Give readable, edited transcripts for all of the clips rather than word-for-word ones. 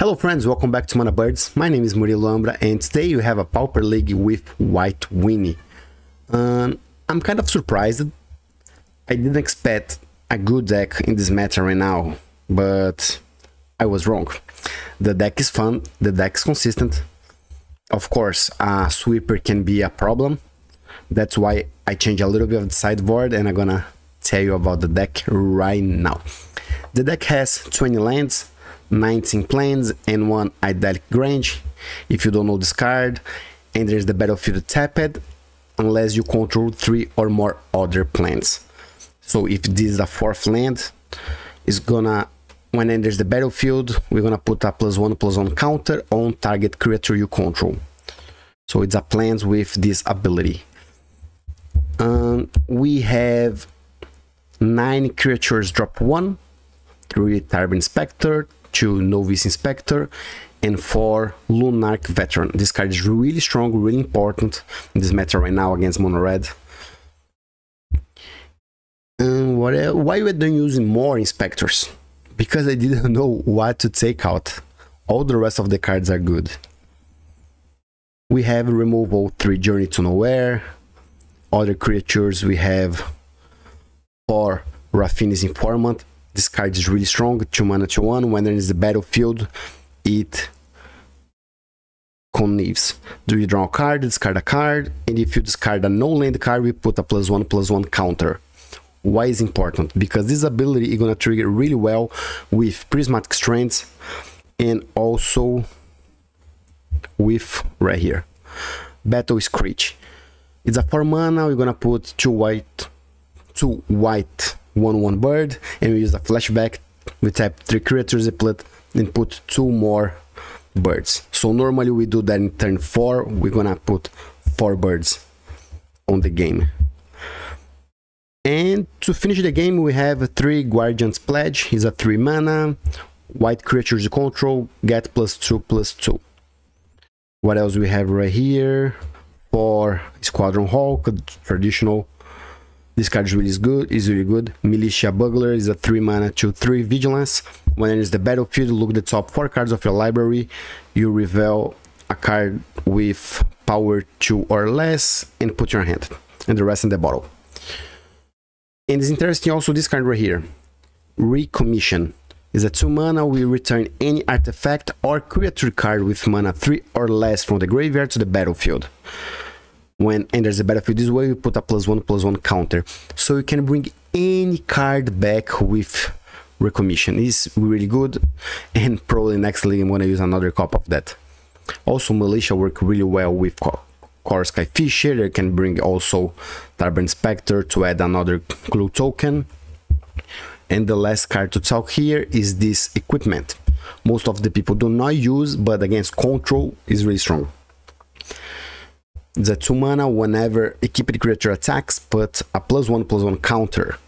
Hello friends, welcome back to Mana Birds. My name is Murilo Ambra and today you have a Pauper League with White Weenie. I'm kind of surprised. I didn't expect a good deck in this meta right now, but I was wrong. The deck is fun, the deck is consistent. Of course, a sweeper can be a problem. That's why I changed a little bit of the sideboard and I'm gonna tell you about the deck right now. The deck has 20 lands, 19 planes and 1 idyllic Grange. If you don't know this card, enters the battlefield tapped unless you control 3 or more other planes. So if this is a 4th land, it's gonna, when enters the battlefield, we're gonna put a +1/+1 counter on target creature you control. So it's a planes with this ability. We have 9 creatures drop 1, 3 Tithe Inspector, 2 Novice Inspector, and 4 Lunarch Veteran. This card is really strong, really important in this meta right now against mono red. Why we don't using more inspectors? Because I didn't know what to take out. All the rest of the cards are good. We have removal 3 Journey to Nowhere. Other creatures we have 4 Raffine's Informant. This card is really strong, 2 mana 2/1. When it is the battlefield, it connives. Do you draw a card, discard a card, and if you discard a no-land card, we put a +1/+1 counter. Why is important? Because this ability is gonna trigger really well with Prismatic Strands and also with right here, Battle Screech. It's a 4 mana. We're gonna put 2 white 1/1 bird, and we use a flashback. We tap 3 creatures and put 2 more birds. So normally we do that in turn 4. We're gonna put 4 birds on the game. And to finish the game, we have 3 Guardian's Pledge. It's a 3 mana. White creatures you control get +2/+2. What else we have right here? 4 Squadron Hawk, traditional. This card is really good. Militia Bugler is a 3 mana 2/3 vigilance. When it is the battlefield, look the top 4 cards of your library. You reveal a card with power 2 or less and put your hand, and the rest in the bottle. And it's interesting also this card right here. Recommission is a 2 mana. We return any artifact or creature card with mana 3 or less from the graveyard to the battlefield. When enters the battlefield this way, we put a +1/+1 counter. So you can bring any card back with recommission. It's really good, and probably next league I'm gonna use another copy of that. Also, Militia work really well with Core Skyfisher. They can bring also Tithe Inspector to add another clue token. And the last card to talk here is this equipment. Most of the people do not use, but against control is really strong. It's a 2 mana. Whenever equipped creature attacks, put a +1/+1 counter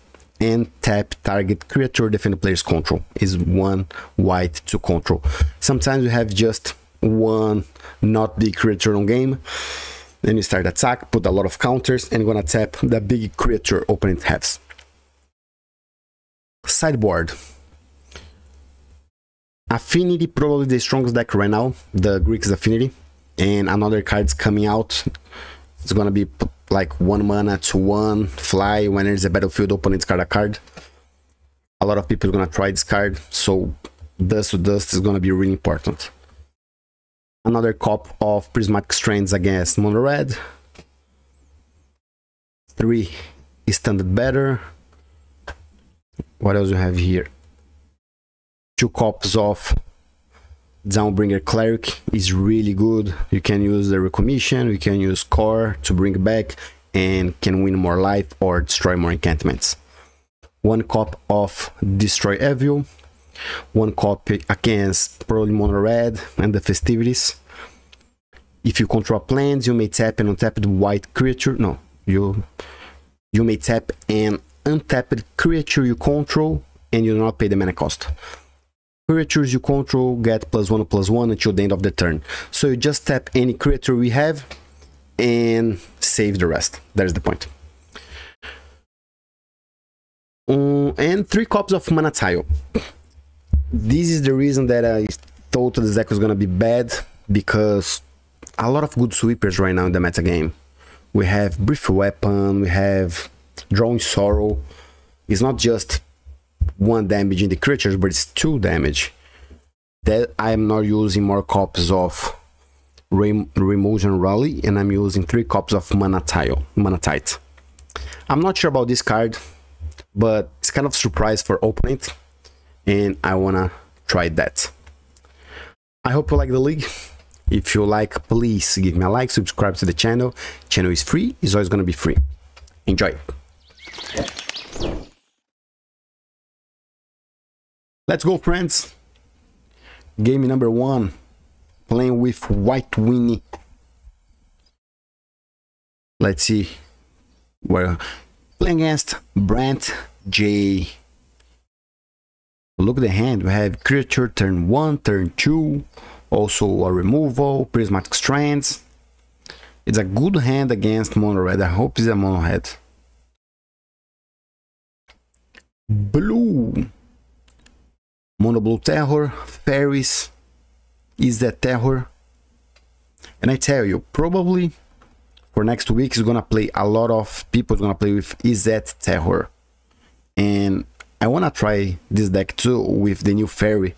and tap target creature defend the player's control. Is 1 white to control. Sometimes you have just 1 not big creature on game. Then you start attack, put a lot of counters, and gonna tap the big creature opponent has. Sideboard. Affinity, probably the strongest deck right now. The Greek's Affinity. And another card's coming out. It's gonna be like 1 mana 2/1 fly. When there's a battlefield, opponent discard a card. A lot of people are gonna try this card, so Dust to Dust is gonna be really important. Another copy of Prismatic Strands against mono red. 3 Standard Better. What else you have here? 2 copies of Downbringer Cleric is really good. You can use the Recommission, you can use Core to bring back and can win more life or destroy more enchantments. 1 copy of Destroy Evil. 1 copy against probably mono red and the Festivities. If you control planes, you may tap and untap the white creature. No, you may tap an untapped creature you control and you do not pay the mana cost. Creatures you control get +1/+1 until the end of the turn. So you just tap any creature we have and save the rest. That's the point. And 3 copies of Mana Tile. This is the reason that I thought this deck was gonna be bad because a lot of good sweepers right now in the meta game. We have Brief Weapon, we have Drawing Sorrow. It's not just 1 damage in the creatures, but it's 2 damage. That I'm not using more copies of Ramosian Rally, and I'm using 3 copies of Tithe. I'm not sure about this card, but it's kind of surprise for opponent, and I wanna try that. I hope you like the league. If you like, please give me a like, subscribe to the channel. Channel is free, it's always gonna be free. Enjoy. Let's go, friends. Game number 1, playing with White Weenie. Let's see. We're playing against Brent J. Look at the hand. We have creature turn 1, turn 2, also a removal, prismatic strands. It's a good hand against mono red. I hope it's a mono head. Blue. Mono blue terror, fairies, is that terror? And I tell you, probably for next week is gonna play a lot of people gonna play with is that terror, and I wanna try this deck too with the new fairy.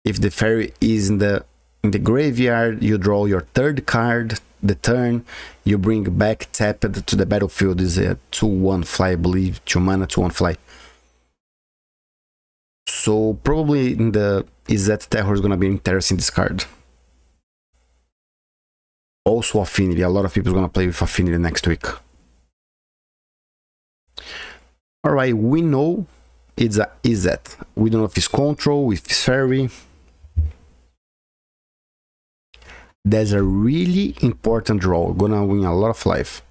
If the fairy is in the graveyard, you draw your 3rd card. The turn you bring back tapped to the battlefield. Is a 2/1 fly, I believe, 2 mana, 2/1 fly. So probably in the is that terror is gonna be interesting this card. Also affinity, a lot of people are gonna play with affinity next week. All right, we know it's a is that. We don't know if it's control, if it's fairy. There's a really important draw, gonna win a lot of life.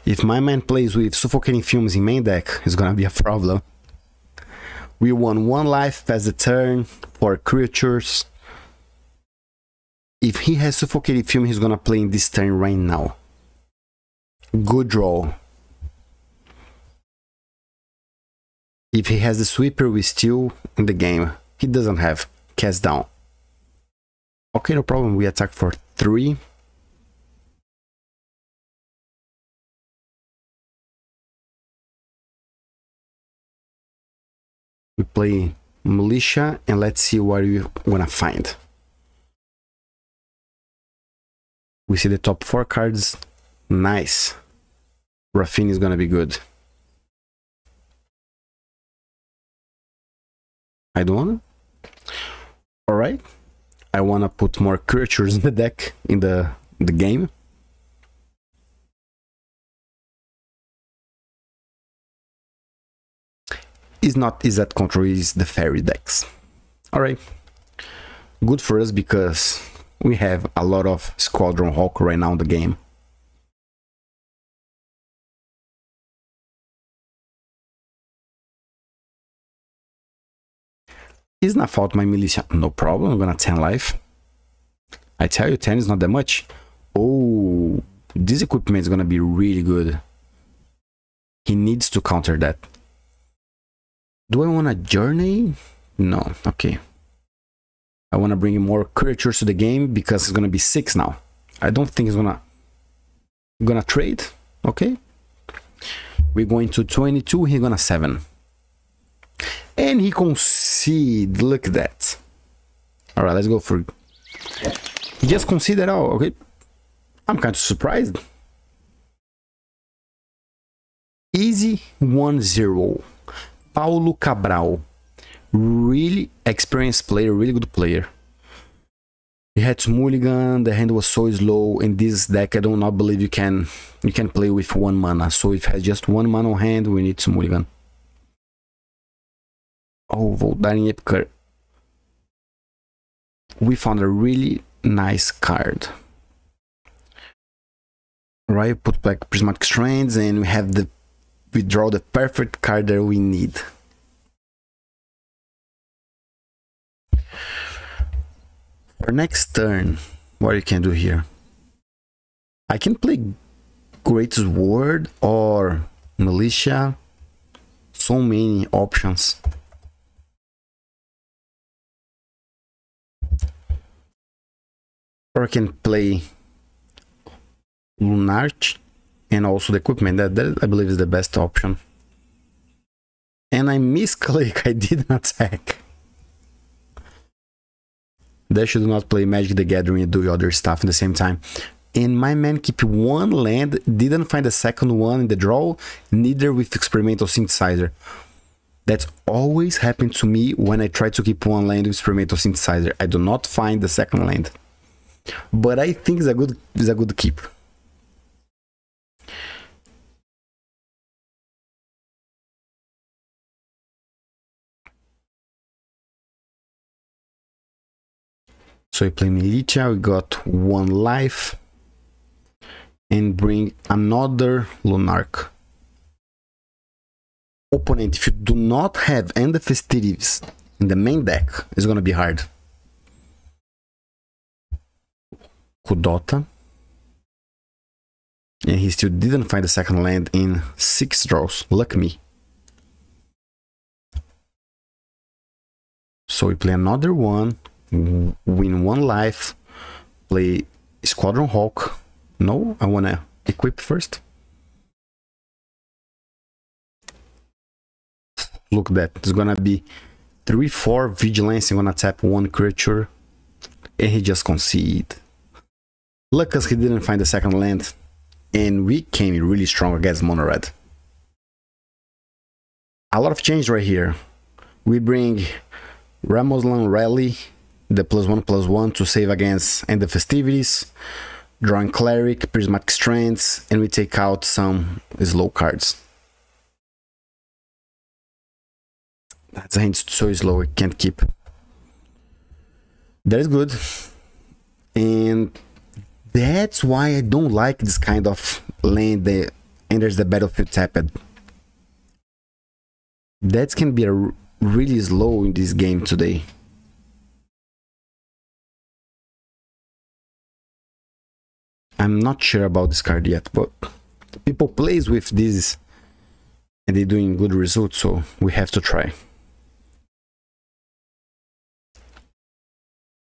If my man plays with Suffocating Fumes in main deck, it's gonna be a problem. We won 1 life past the turn for creatures. If he has Suffocating Fume, he's gonna play in this turn right now. Good draw. If he has the sweeper, we're still in the game. He doesn't have cast down. Okay, no problem. We attack for 3. We play Militia, and let's see what we're gonna find. We see the top 4 cards. Nice. Raffine is gonna be good. I don't wanna. All right. I wanna put more creatures in the deck in the game. Is not is that control, is the fairy decks. All right. Good for us because we have a lot of Squadron Hawk right now in the game. It's not fault my militia. No problem, I'm gonna 10 life. I tell you, 10 is not that much. Oh, this equipment is gonna be really good. He needs to counter that. Do I want a journey? No, okay. I want to bring more creatures to the game because it's gonna be 6 now. I don't think it's gonna trade. Okay. We're going to 22, he's gonna 7. And he concede. Look at that. Alright, let's go for... He just conceded all, okay. I'm kind of surprised. Easy 1-0. Paulo Cabral. Really experienced player, really good player. He had mulligan, the hand was so slow. In this deck, I do not believe you can play with 1 mana. So if it has just 1 mana on hand, we need some mulligan. Oh, Voldaren Epic. We found a really nice card. Right, put back Prismatic Strands, and we draw the perfect card that we need. For next turn, what you can do here? I can play Great Sword or Militia. so many options. Or I can play Lunarch and also the equipment. That I believe is the best option. And I misclick, I didn't attack. They should not play Magic the Gathering and do other stuff at the same time. And my man keep one land, didn't find a second one in the draw, neither with Experimental Synthesizer. That's always happened to me when I try to keep one land with Experimental Synthesizer. I do not find the second land. But I think it's a good keep. So we play Militia, we got 1 life. And bring another Lunarch. Opponent, if you do not have End of Festivities in the main deck, it's gonna be hard. Kudota. And he still didn't find a second land in 6 draws. Luck me. So we play another one, win 1 life, play Squadron Hawk. No, I wanna equip first. Look at that, it's gonna be 3/4 Vigilance. I'm gonna tap 1 creature. And he just concede. Luck us he didn't find the second land. And we came really strong against Mono Red. A lot of change right here. We bring Ramosian Rally, the +1/+1 to save against End of Festivities. Drawing Cleric, Prismatic Strands, and we take out some slow cards. That's a hint so slow, I can't keep. That is good. And that's why I don't like this kind of land that enters the battlefield tapped. That can be really slow in this game today. I'm not sure about this card yet, but people plays with this and they're doing good results, so we have to try.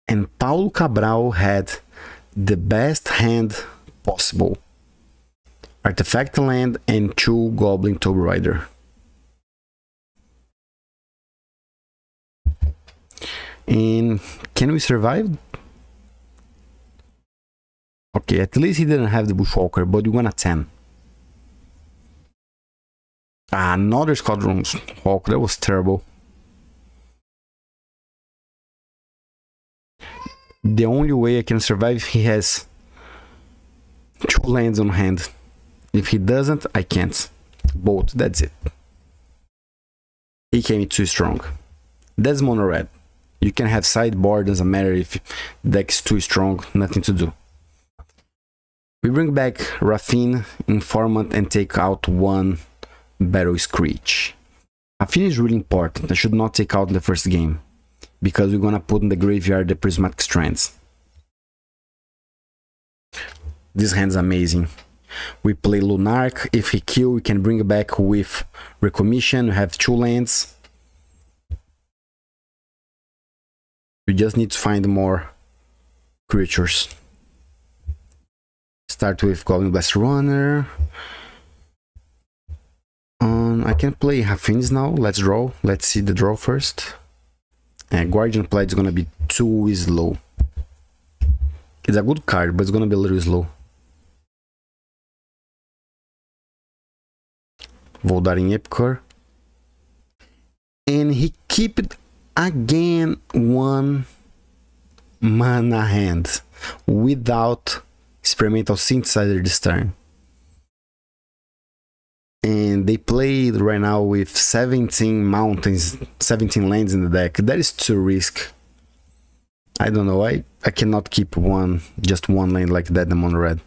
And Paulo Cabral had the best hand possible. Artifact land and 2 Goblin Tomb Raider. And can we survive? Okay, at least he didn't have the Bushwalker, but we won a 10. Another Squadron Hawk, that was terrible. The only way I can survive if he has 2 lands on hand. If he doesn't, I can't. Both, that's it. He came too strong. That's Mono Red. You can have sideboard, doesn't matter if deck's too strong, nothing to do. We bring back Raffine, Informant, and take out 1 Battle Screech. Raffine is really important. I should not take out in the first game, because we're gonna put in the graveyard the Prismatic Strands. This hand's amazing. We play Lunarch. If he kill, we can bring it back with Recommission. We have 2 lands. We just need to find more creatures. Start with Goblin Blast Runner. I can play Raffines now. Let's draw. Let's see the draw first. Guardian Pledge is gonna be too slow. It's a good card, but it's gonna be a little slow. Voldaren Epicor. And he kept again 1 mana hand without Experimental Synthesizer this turn. And they played right now with 17 mountains, 17 lands in the deck. That is too risky. I don't know, I cannot keep just one lane like that in Mono Red.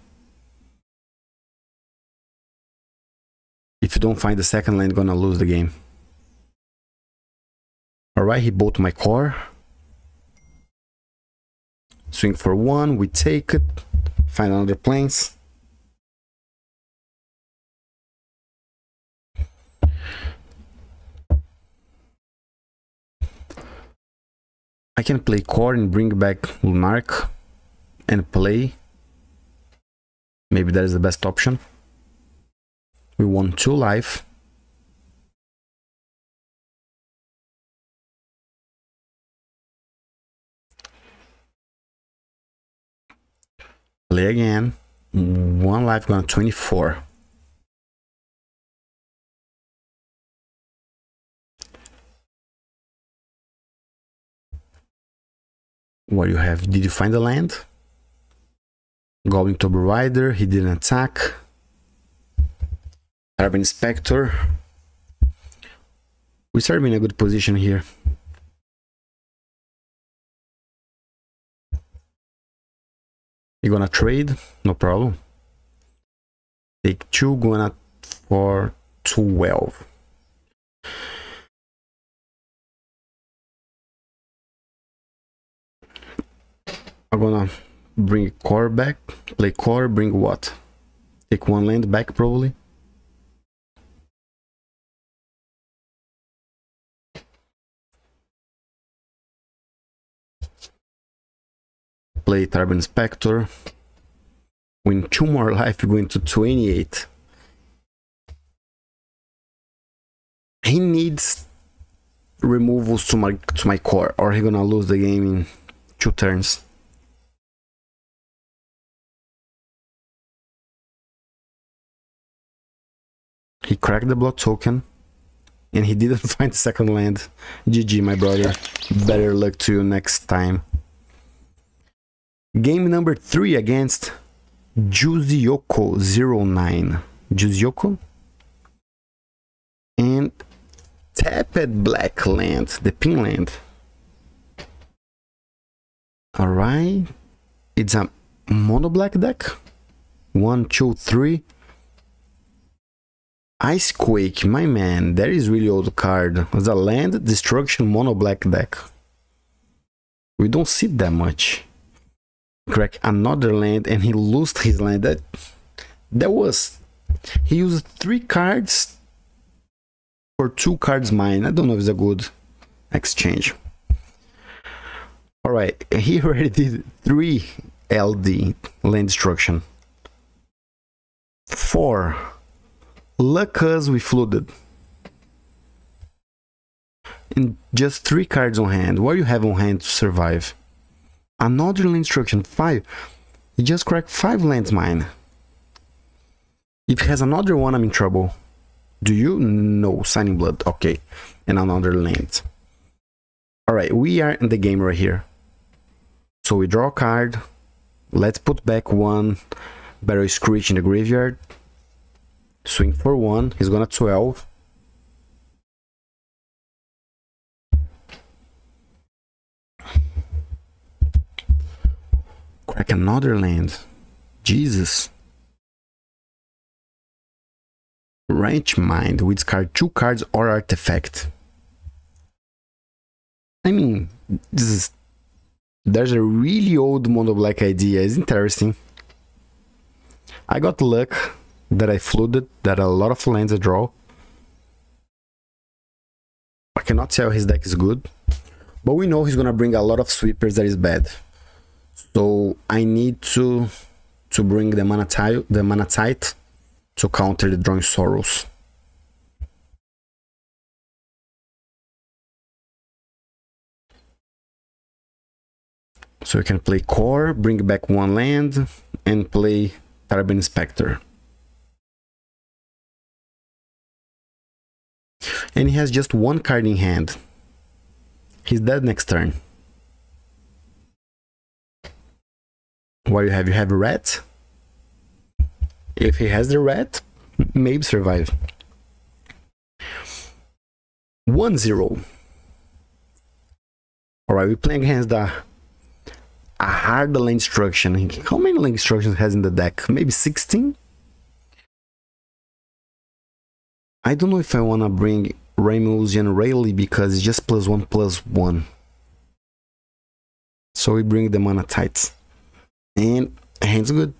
If you don't find the second lane, gonna lose the game. Alright, he bought my core. Swing for 1, we take it. Find another plains. I can play core and bring back Lunark and play. Maybe that is the best option. We won 2 life. Play again. 1 life gone 24. What do you have? Did you find the land? Goblin Tober Rider, he didn't attack. Carbon Inspector. We started in a good position here. You're gonna trade? No problem. Take 2, gonna for 12. I'm gonna bring core back, play core, bring what? Take 1 land back probably. Play Carbon Inspector. Win 2 more life, going to 28. He needs removals to my core, or he's gonna lose the game in 2 turns. He cracked the blood token, and he didn't find the second land. GG, my brother. Better luck to you next time. Game number 3 against Juzioko09. Juzioko. And tapped black land, the pin land. Alright. It's a mono black deck. 1, 2, 3. Icequake, my man, that is really old card. It's a land destruction mono black deck. We don't see that much. Crack another land and he lost his land. That was, he used 3 cards for 2 cards mine. I don't know if it's a good exchange. All right, he already did 3 LD, land destruction. 4. Luck us, we flooded. And just 3 cards on hand. What do you have on hand to survive? Another land destruction, 5. He just cracked 5 lands mine. If he has another one, I'm in trouble. Do you? No, Signing Blood. Okay. And another land. Alright, we are in the game right here. So we draw a card. Let's put back 1 Battle Screech in the graveyard. Swing for 1. He's gonna 12. Crack another land. Jesus. Ranch Mind. We discard 2 cards or artifact. I mean, there's a really old mono black idea. It's interesting. I got luck that I flooded, that a lot of lands I draw. I cannot tell his deck is good, but we know he's gonna bring a lot of sweepers that is bad. So I need to bring the mana Tithe to counter the Drawing Sorrows. So you can play core, bring back 1 land, and play Carbon Inspector. And he has just 1 card in hand. He's dead next turn. What do you have? You have a rat? If he has the rat, maybe survive. 1-0. Alright, we're playing against a hard land destruction. How many land destructions has in the deck? Maybe 16? I don't know if I wanna bring Ramosian Rayleigh because it's just +1/+1. So we bring the mana Tithe. And hand's good.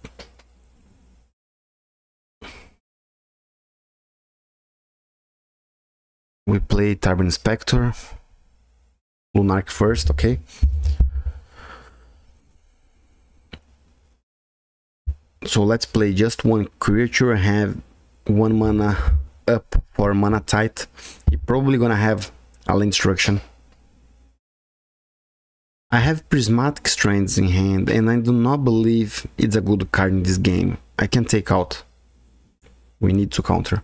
We play Carbon Inspector. Lunark first, okay? So let's play just one creature, have 1 mana up for mana Tithe. He's probably gonna have a land destruction. I have Prismatic Strands in hand, and I do not believe it's a good card in this game. I can take out. We need to counter.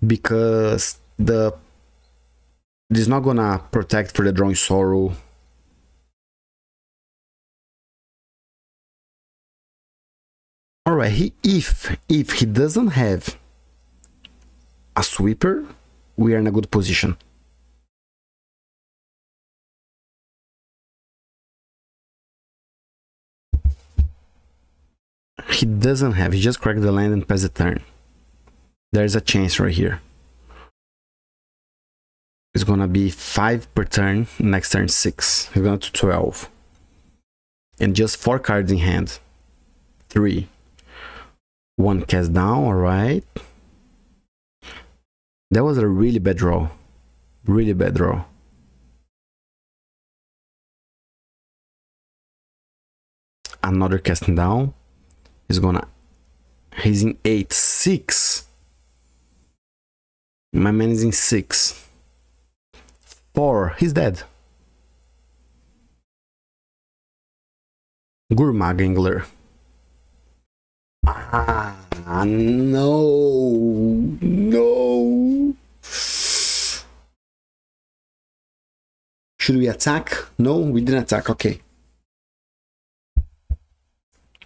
Because this is not gonna protect for the Drawing Sorrow. Alright, if he doesn't have a sweeper, we are in a good position. He doesn't have, he just cracked the land and passed the turn. There's a chance right here. It's gonna be 5 per turn, next turn 6. He's gonna to 12. And just 4 cards in hand. 3. 1 cast down, alright. That was a really bad draw. Really bad draw. Another casting down. He's in 8. 6. My man is in 6. 4. He's dead. Gurmag Angler. Ah, no. No. Should we attack? No, we didn't attack. Okay.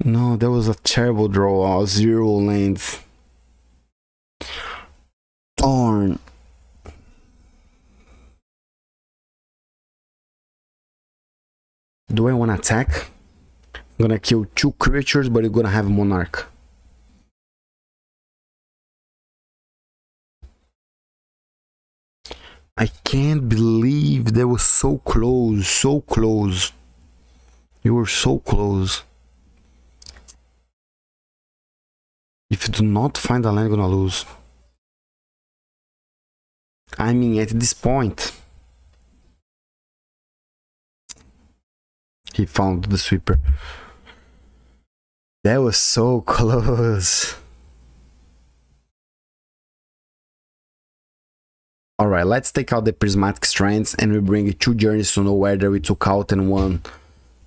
No, that was a terrible draw. 0 lanes. Darn. Do I want to attack? I'm gonna kill 2 creatures, but you're gonna have a Monarch. I can't believe that was so close, so close. You were so close. If you do not find a land, you're gonna lose. I mean, at this point, he found the sweeper. That was so close. Alright, let's take out the Prismatic Strands and we bring 2 Journeys to Nowhere that we took out and 1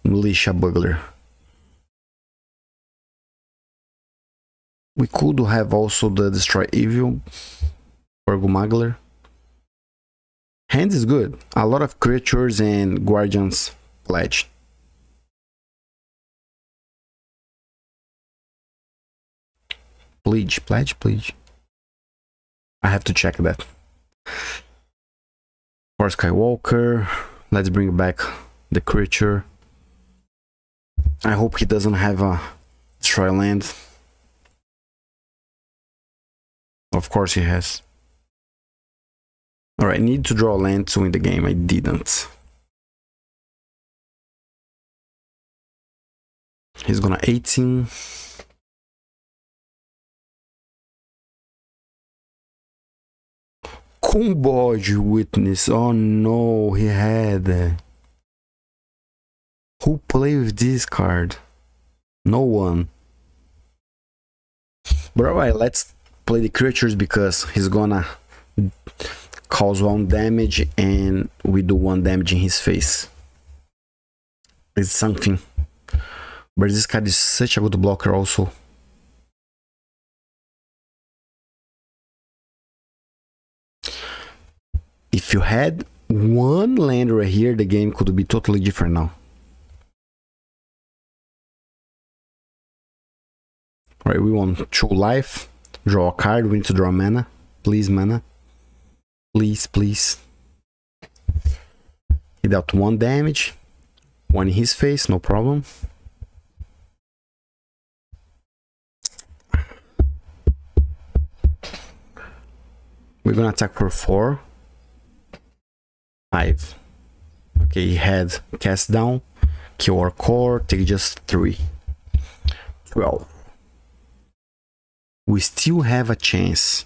Militia Bugler. We could have also the Destroy Evil for Gumagler. Hand is good. A lot of creatures and Guardians pledge. Pledge. I have to check that. For Skywalker, let's bring back the creature. I hope he doesn't have a destroy land. Of course he has. Alright, need to draw land to win the game. I didn't. He's gonna 18. White Witness. Oh no, he had. Who played with this card? No one. But alright, let's play the creatures because he's gonna cause 1 damage and we do 1 damage in his face. It's something. But this card is such a good blocker also. If you had 1 land right here, the game could be totally different now. Alright, we want 2 life. Draw a card. We need to draw mana. Please, mana. Please, please. He dealt 1 damage. 1 in his face, no problem. We're gonna attack for 4. 5. Okay, he had cast down, kill our core, take just 3. 12. We still have a chance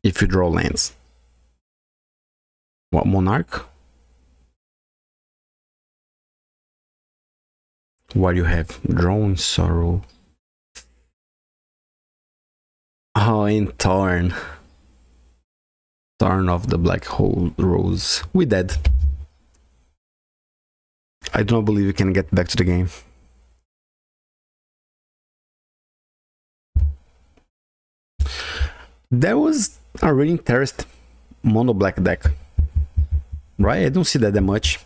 if you draw lands. What, Monarch? What do you have? Drawing Sorrow. Oh, and Torn. Torn of the Black Hole Rose. We dead. I don't believe we can get back to the game. That was a really interesting mono black deck. Right? I don't see that much.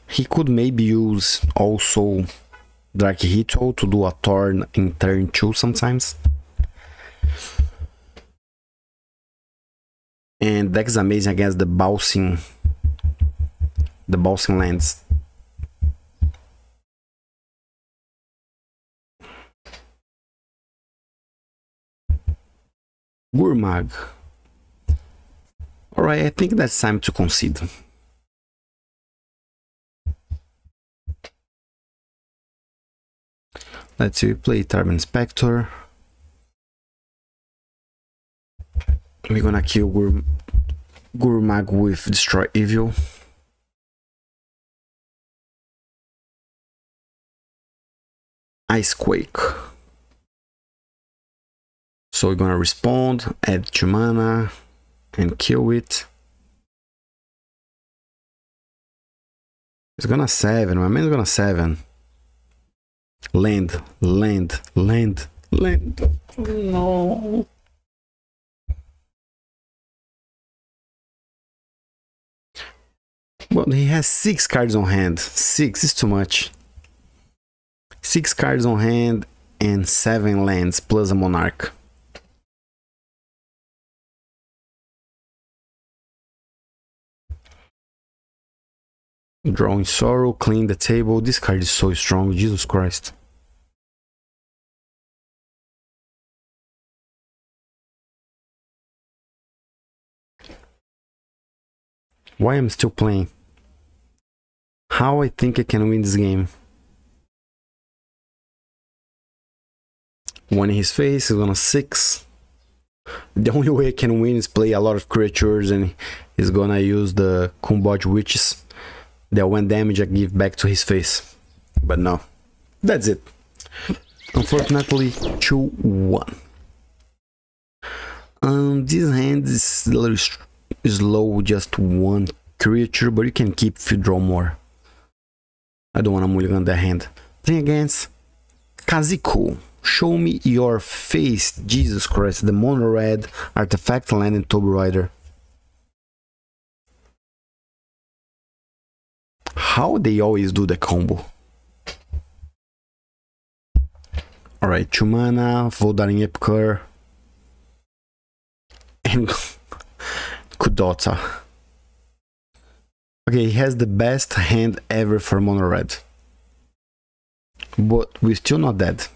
He could maybe use also Dark Ritual to do a turn in turn 2 sometimes. And deck is amazing against the bouncing lands. Gurmag. Alright, I think that's time to concede. Let's see, we play Turban Spectre. We're gonna kill Gurmag with Destroy Evil. Icequake. So we're gonna respond, add 2 mana, and kill it. It's gonna 7, my man's gonna 7. Land. No. Well, he has 6 cards on hand. 6 is too much. 6 cards on hand and 7 lands plus a Monarch. Drawing Sorrow, clean the table. This card is so strong, Jesus Christ. Why I'm still playing? How I think I can win this game? One in his face, he's gonna 6. The only way I can win is play a lot of creatures and he's gonna use the Kumboj Witches. That 1 damage I give back to his face. But no. That's it. Unfortunately, 2-1. This hand is a little slow, just 1 creature, but you can keep if you draw more. I don't want to mulligan that hand. Playing against Kaziku. Show me your face, Jesus Christ. The mono red, artifact land, and Toby Rider. How they always do the combo. Alright, 2 mana, Voldaren Epicure, and Kudota. Okay, he has the best hand ever for mono red. But we're still not dead.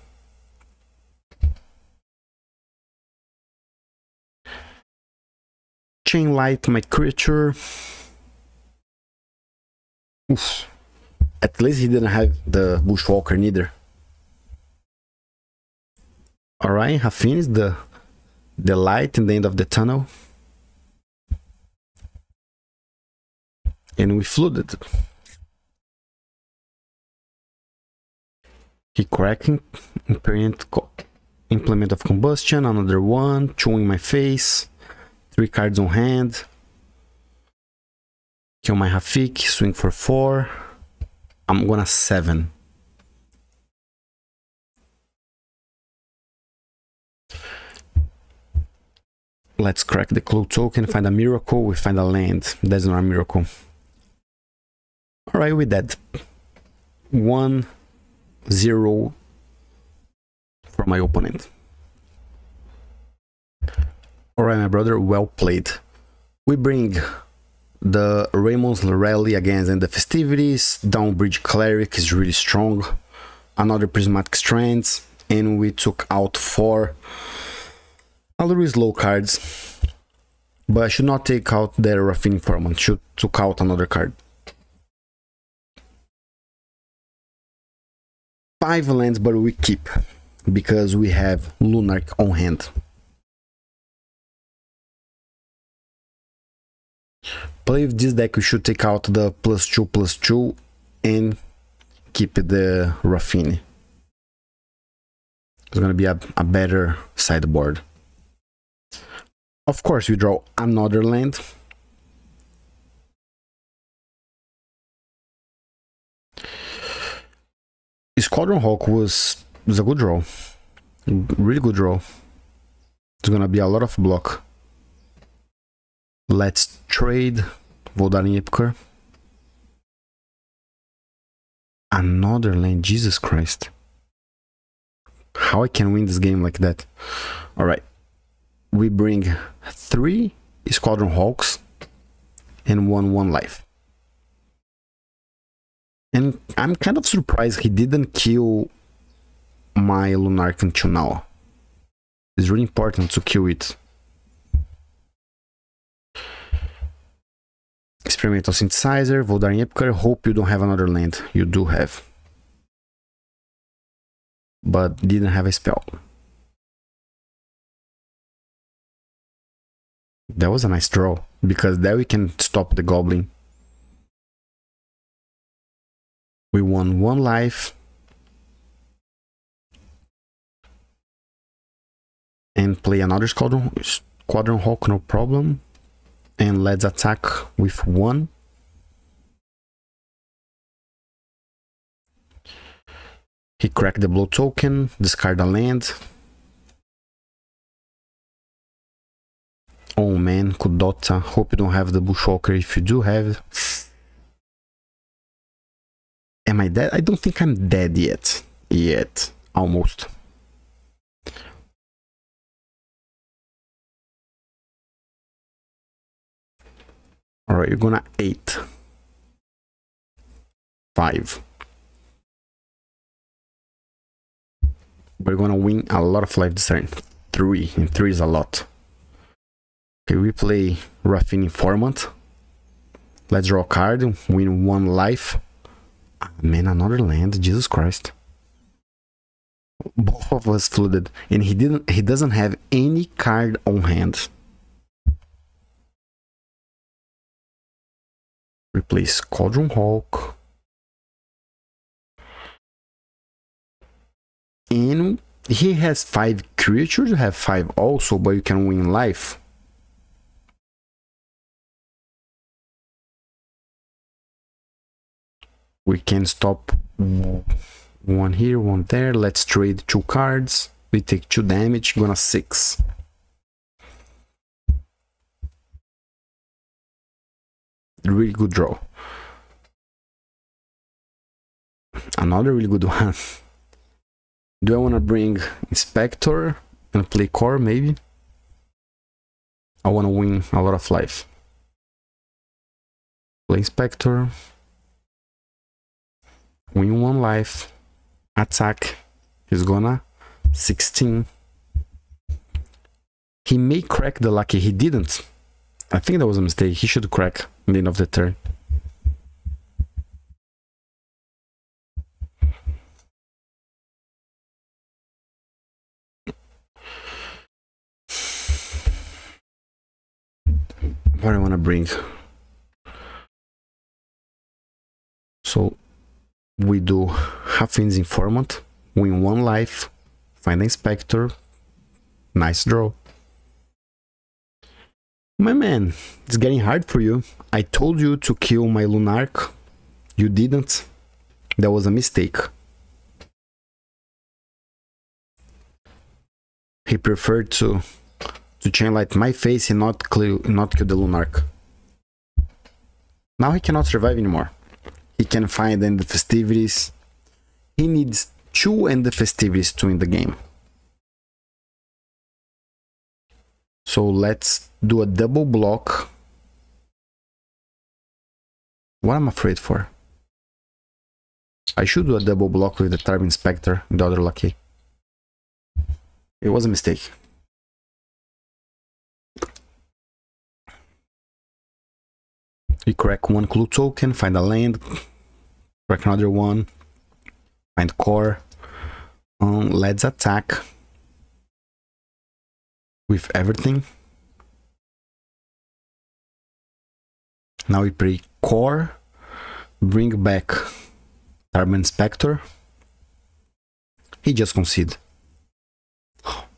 Chain Light my creature. Oof. At least he didn't have the Bushwalker neither. Alright, I finished the light in the end of the tunnel. And we flooded. He cracking, implement of combustion, another 1, 2 in my face, 3 cards on hand. Kill my Rafik, swing for 4. I'm gonna 7. Let's crack the Clue token, find a miracle, we find a land. That's not a miracle. Alright, we're dead. 1-0 for my opponent. Alright, my brother, well played. We bring the Ramon's Rally against and the Festivities. Downbridge Cleric is really strong. Another Prismatic Strands. And we took out 4 a little slow cards. But I should not take out the Rafin Informant. Should took out another card. 5 lands, but we keep. Because we have Lunarch on hand. Play with this deck, we should take out the +2/+2 and keep the White. It's gonna be a better sideboard. Of course, we draw another land. Squadron Hawk was a good draw. Really good draw. It's gonna be a lot of block. Let's trade Golgari Epicure. Another land, Jesus Christ. How I can win this game like that? Alright. We bring 3 Squadron Hawks and 1 life. And I'm kind of surprised he didn't kill my Lunark until now. It's really important to kill it. Experimental Synthesizer, Golgari Epicure. Hope you don't have another land. You do have. But didn't have a spell. That was a nice draw, because there we can stop the goblin. We won 1 life. And play another Squadron Hawk, no problem. And let's attack with 1. He cracked the blow token, discard a land. Oh man, Kudota. Hope you don't have the Bushwalker. If you do have... Am I dead? I don't think I'm dead yet. Almost. Alright, you're gonna 8. 5. We're gonna win a lot of life this turn. 3, and 3 is a lot. Okay, we play Raffian Informant. Let's draw a card, win 1 life. Ah, man, another land, Jesus Christ. Both of us flooded, and he doesn't have any card on hand. Replace Squadron Hawk. And he has 5 creatures, you have 5 also, but you can win life. We can stop 1 here, 1 there. Let's trade 2 cards. We take 2 damage, gonna 6. Really good draw. Another really good one. Do I want to bring Inspector and play Core, maybe? I want to win a lot of life. Play Inspector. Win 1 life. Attack. He's gonna 16. He may crack the lucky. He didn't. I think that was a mistake. He should crack at the end of the turn. What I want to bring. So we do Raffian's Informant, win 1 life, find Inspector. Nice draw. My man, it's getting hard for you. I told you to kill my Lunark. You didn't. That was a mistake. He preferred to chainlight my face and not kill the Lunark. Now he cannot survive anymore. He can find End the Festivities. He needs 2 End the Festivities to win the game. So let's do a double block. What am I afraid for? I should do a double block with the Tarb Inspector and the other lucky. It was a mistake. We crack 1 clue token, find a land, crack another one, find core. Let's attack with everything. Now we play core, bring back Carbon Spectre. He just conceded.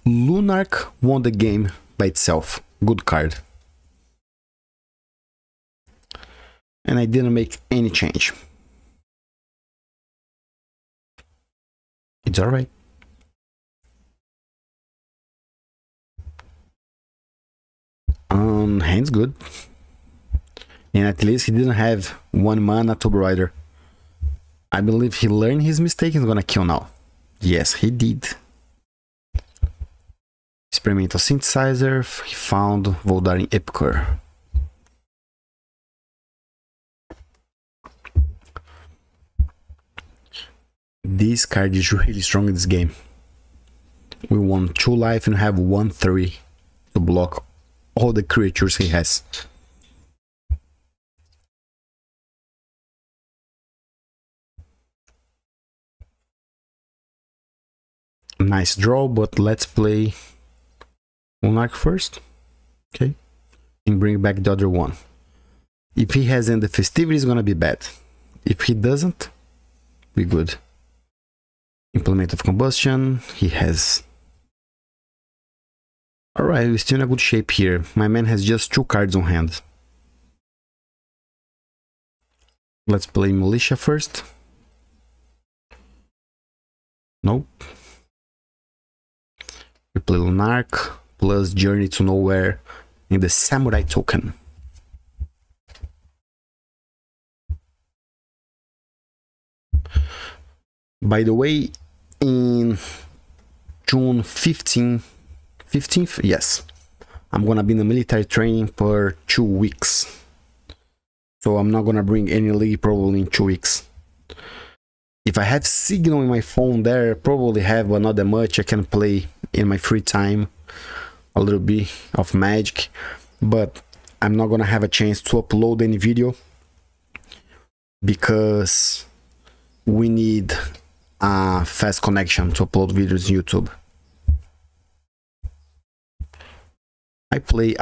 Lunark won the game by itself. Good card. And I didn't make any change. It's alright. Hand's good. And at least he didn't have 1 mana Tomb Raider. I believe he learned his mistake and is gonna kill now. Yes, he did. Experimental Synthesizer. He found Voldaren Epicure. This card is really strong in this game. We won 2 life and have 1/3 to block all the creatures he has. Nice draw, but let's play Monarch first. Okay. And bring back the other one. If he has End the Festivity, it's gonna be bad. If he doesn't, we good. Implement of Combustion. He has. Alright, we're still in a good shape here. My man has just 2 cards on hand. Let's play Militia first. Nope. We play Lunark plus Journey to Nowhere in the Samurai token. By the way, in June 15th, yes, I'm gonna be in the military training for 2 weeks. So I'm not gonna bring any league probably in 2 weeks. If I have signal in my phone there, probably have, but not that much. I can play in my free time a little bit of Magic, but I'm not gonna have a chance to upload any video because we need a fast connection to upload videos on YouTube. I play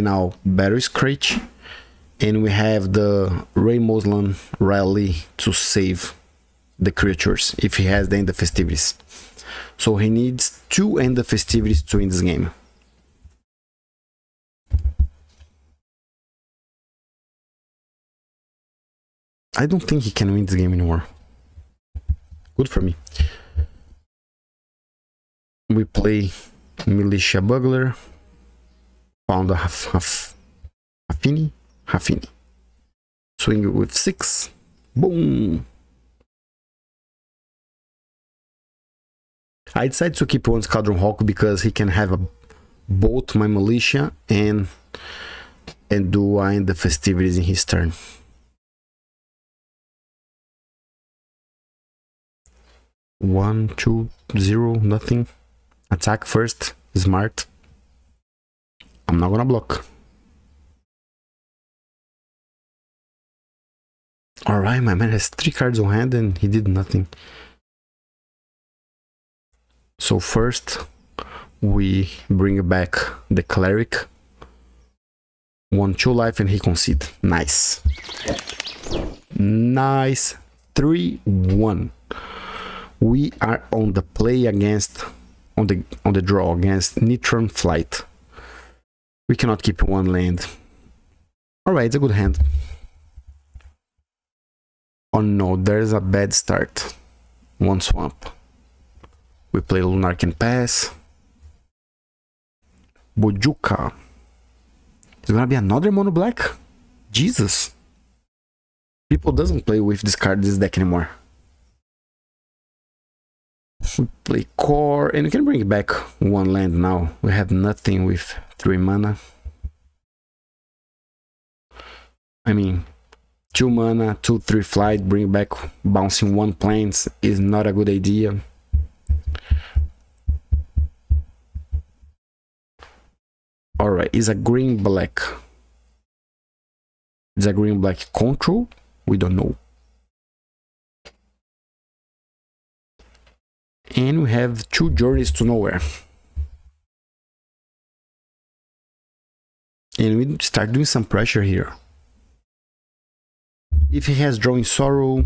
now Battle Scratch, and we have the Ramosian rally to save the creatures if he has the End of Festivities. So he needs 2 End of Festivities to win this game. I don't think he can win this game anymore. Good for me. We play Militia Bugler. Found a Hafini. Swing with 6. Boom. I decided to keep 1 Squadron Hawk because he can have both my Militia and do End the Festivities in his turn. One, 2, 0, nothing. Attack first. Smart. I'm not gonna block. Alright, my man has 3 cards on hand and he did nothing. So first we bring back the Cleric. 1, 2 life and he concede. Nice. Nice. 3-1. We are on the play against on the draw against Nitron Flight. We cannot keep 1 land. Alright, it's a good hand. Oh no, there's a bad start. 1 swamp. We play Lunark and pass. Bojuka. It's gonna be another mono black? Jesus. People doesn't play with this card, this deck anymore. We play Core, and we can bring back 1 land now. We have nothing with 3 mana. I mean, 2 mana, 2/3 flight, bring back bouncing 1 planes is not a good idea. Alright, is a green-black. Is a green-black control? We don't know. And we have 2 Journeys to Nowhere. And we start doing some pressure here. If he has Drawing Sorrow,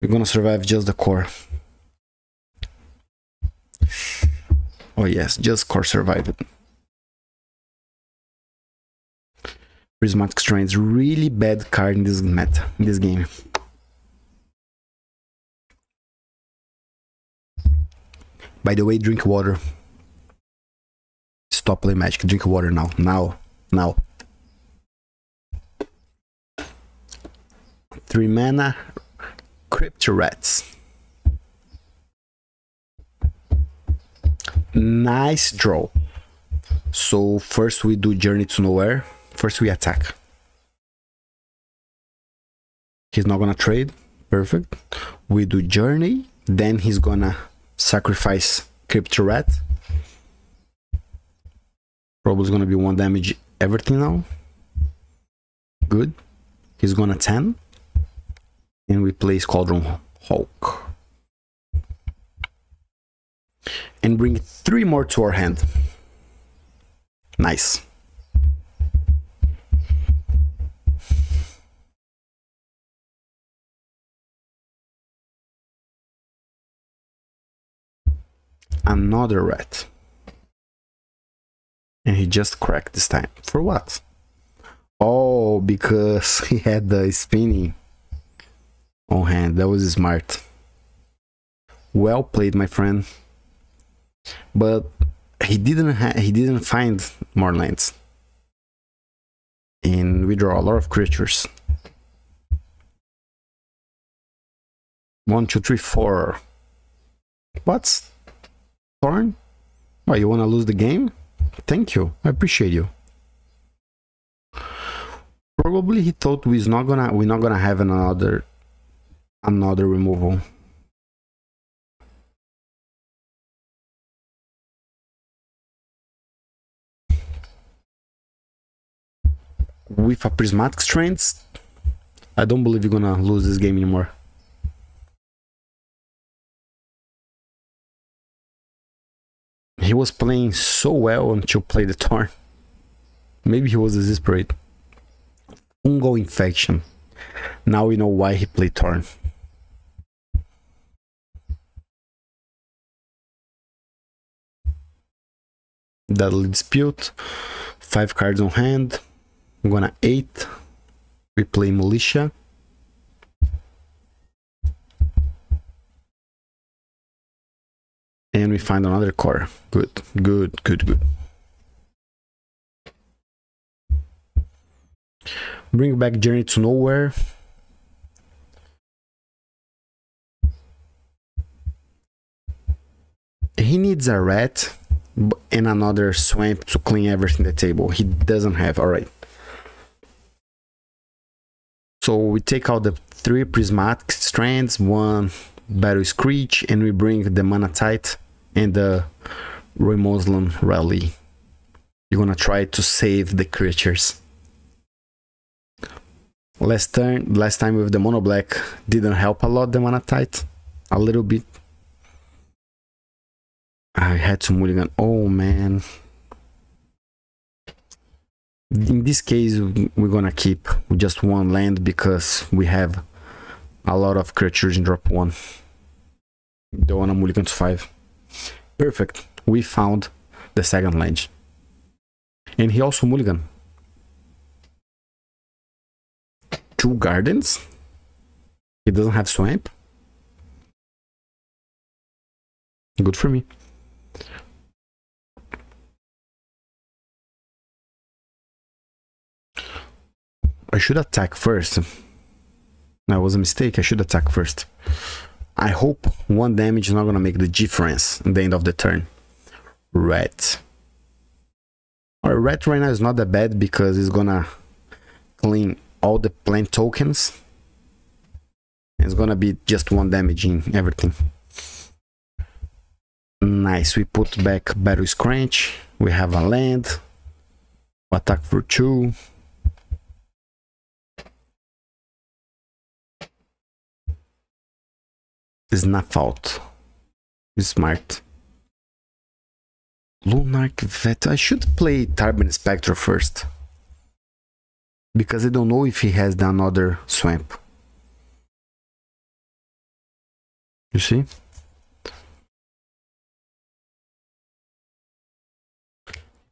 we're gonna survive just the core. Oh yes, just core survived. Prismatic Strands, really bad card in this meta, in this game. By the way, drink water. Stop playing Magic, drink water now. Now. 3 mana, Cryptorats. Nice draw. So first we do Journey to Nowhere. First we attack. He's not gonna trade. Perfect. We do Journey. Then he's gonna sacrifice Cryptorat. Probably gonna be 1 damage everything now. Good. He's gonna 10. And we play Squadron Hulk. And bring 3 more to our hand. Nice. Another rat. And he just cracked this time. For what? Oh, because he had the spinning on hand. That was smart. Well played, my friend. But he didn't find more lands. And we draw a lot of creatures. 1, 2, 3, 4. What's Thorn? Why, you wanna lose the game? Thank you, I appreciate you. Probably he thought we're not gonna have another removal. With a Prismatic Strands, I don't believe you're gonna lose this game anymore. He was playing so well until play the turn. Maybe he was desperate. Fungal Infection. Now we know why he played turn. Deadly Dispute. 5 cards on hand. I'm gonna 8. We play Militia. And we find another core. Good. Bring back Journey to Nowhere. He needs a rat and another swamp to clean everything at the table. He doesn't have. Alright. So we take out the 3 Prismatic Strands, 1 Battle Screech, and we bring the Mana Tithe and the Ramosian Rally. You're gonna try to save the creatures. Last time with the Mono Black didn't help a lot, the Mana Tithe. A little bit. I had to mulligan. Oh man. In this case, we're gonna keep just 1 land because we have a lot of creatures in drop 1. Don't wanna mulligan to 5. Perfect. We found the second land. And he also mulligan. 2 gardens. He doesn't have swamp. Good for me. I should attack first. That was a mistake. I should attack first. I hope 1 damage is not gonna make the difference at the end of the turn. Rat. Our rat right now is not that bad because it's gonna clean all the plant tokens. It's gonna be just 1 damage in everything. Nice. We put back Battle Scratch. We have a land. Attack for 2. It's not fault. It's smart. Lunarch Vet. I should play Tarbin Spectre first. because I don't know if he has another swamp. You see?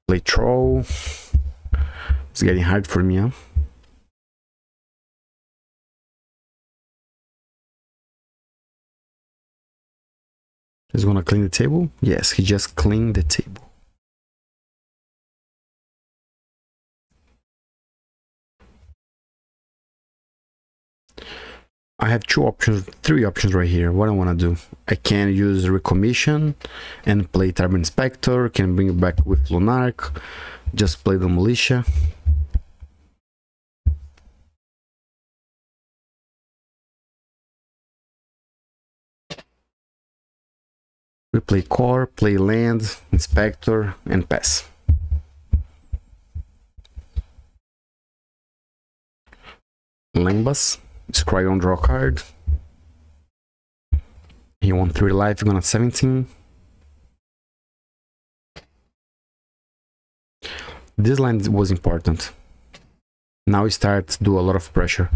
Play troll. It's getting hard for me, huh? He's gonna clean the table? Yes, he just cleaned the table. I have three options right here. What I want to do, I can use Recommission and play Turbo Inspector, can bring it back with Lunark, just play the Militia. We play Core, play Land, Inspector, and pass. Lambas. Scry on draw card. He won 3 life, gone at 17. This line was important. Now he starts to do a lot of pressure.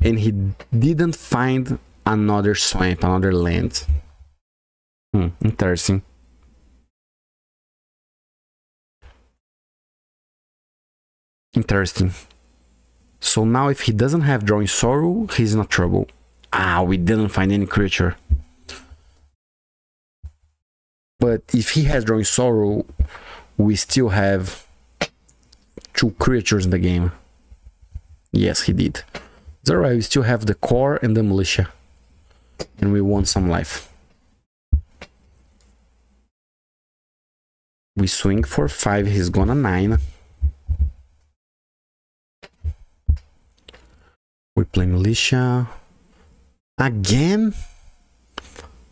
And he didn't find another swamp, another land. Interesting. Interesting. So now if he doesn't have Drawing Sorrow, he's in trouble. Ah, we didn't find any creature. But if he has Drawing Sorrow, we still have 2 creatures in the game. Yes, he did. It's alright, we still have the Core and the Militia. And we won some life. We swing for 5, he's gonna 9. We play Militia. Again?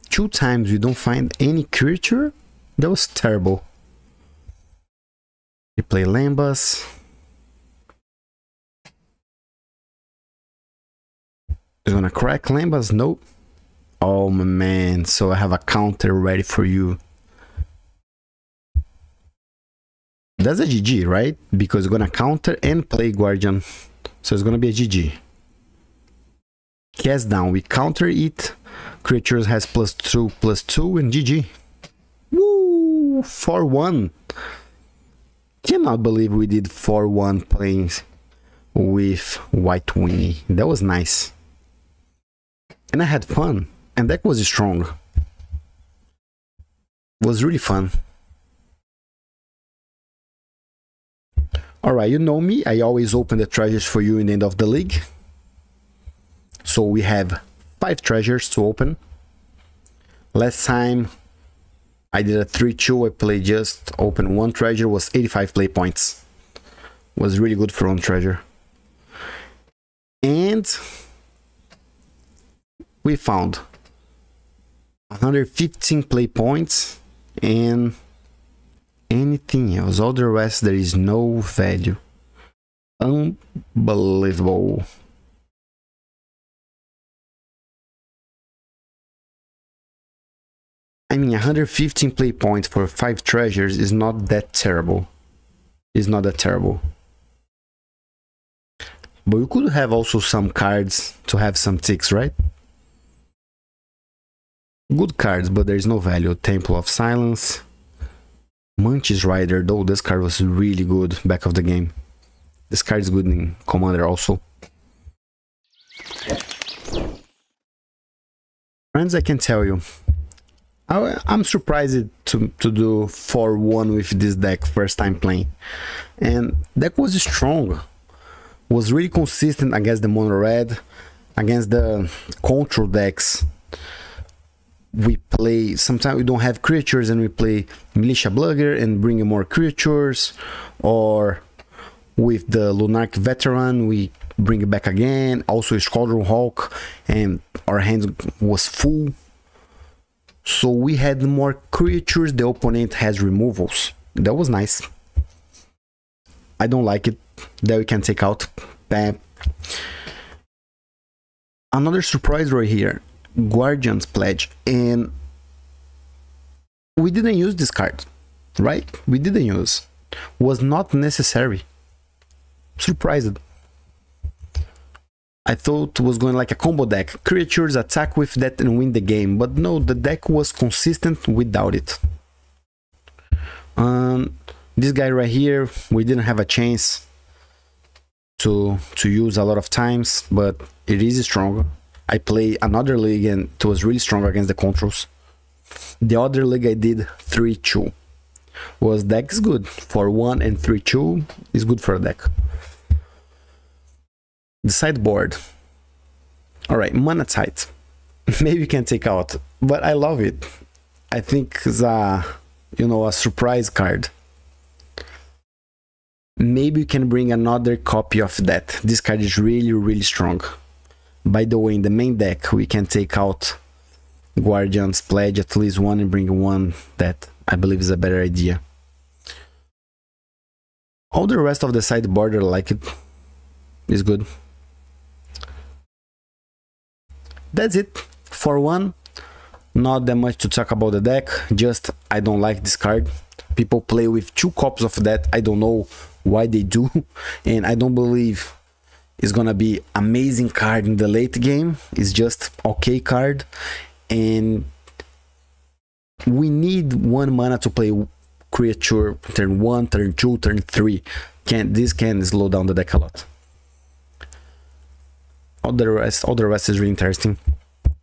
2 times we don't find any creature? That was terrible. We play Lambas. Is gonna crack Lambas? Nope. Oh man, so I have a counter ready for you. That's a GG, right? Because it's gonna counter and play Guardian. So it's gonna be a GG. Cast down, we counter it. Creatures has +2/+2 and GG. Woo! 4-1. Cannot believe we did 4-1 playing with White Weenie. That was nice. And I had fun. And that was strong. It was really fun. Alright, you know me. I always open the treasures for you in the end of the league. So we have 5 treasures to open. Last time I did a 3-2. I played just open 1 treasure, was 85 play points. Was really good for 1 treasure. And we found 115 play points and anything else. All the rest there is no value. Unbelievable. I mean, 115 play points for 5 treasures is not that terrible. It's not that terrible. But we could have also some cards to have some ticks, right? Good cards, but there is no value. Temple of Silence. Mantis Rider, though, this card was really good back of the game. This card is good in Commander also. Friends, I can tell you, I'm surprised to do 4-1 with this deck first time playing. And deck was strong. Was really consistent against the mono red. Against the control decks, we play, sometimes we don't have creatures and we play Militia Blugger and bring more creatures. Or with the Lunark Veteran, we bring it back again. Also Squadron Hawk, and our hand was full. So we had more creatures, the opponent has removals. That was nice. I don't like it. That we can take out. Bam. Another surprise right here. Guardian's Pledge. And we didn't use this card, right? We didn't use. Was not necessary. Surprised. I thought it was going like a combo deck. Creatures attack with that and win the game. But no, the deck was consistent without it. This guy right here, we didn't have a chance to use a lot of times, but it is strong. I played another league and it was really strong against the controls. The other league I did 3-2. Was deck is good for 1 and 3-2 is good for a deck. The sideboard. Alright, mana Tithe. Maybe you can take out, but I love it. I think it's a, you know, a surprise card. Maybe you can bring another copy of that. This card is really strong. By the way, in the main deck we can take out Guardian's Pledge, at least one, and bring one that I believe is a better idea. All the rest of the sideboard, I like it. It's good. That's it for one. Not that much to talk about the deck, just I don't like this card. People play with 2 copies of that. I don't know why they do, and I don't believe it's gonna be amazing card in the late game. It's just okay card, and we need 1 mana to play creature turn 1, turn 2, turn 3. This can slow down the deck a lot. All the rest is really interesting.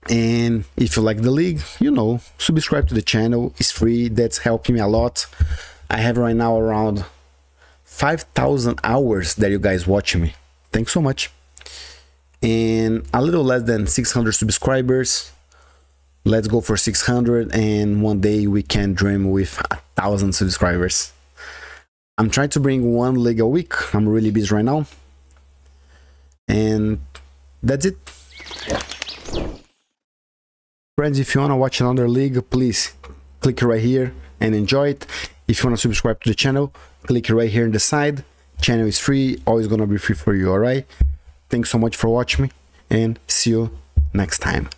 And if you like the league, you know, subscribe to the channel. It's free. That's helping me a lot. I have right now around 5,000 hours that you guys watching me. Thanks so much. And a little less than 600 subscribers. Let's go for 600, and one day we can dream with 1,000 subscribers. I'm trying to bring 1 league a week. I'm really busy right now. And that's it. Friends, if you want to watch another league, please click right here and enjoy it. If you want to subscribe to the channel, click right here on the side. Channel is free, always gonna be free for you, alright? Thanks so much for watching me, and see you next time.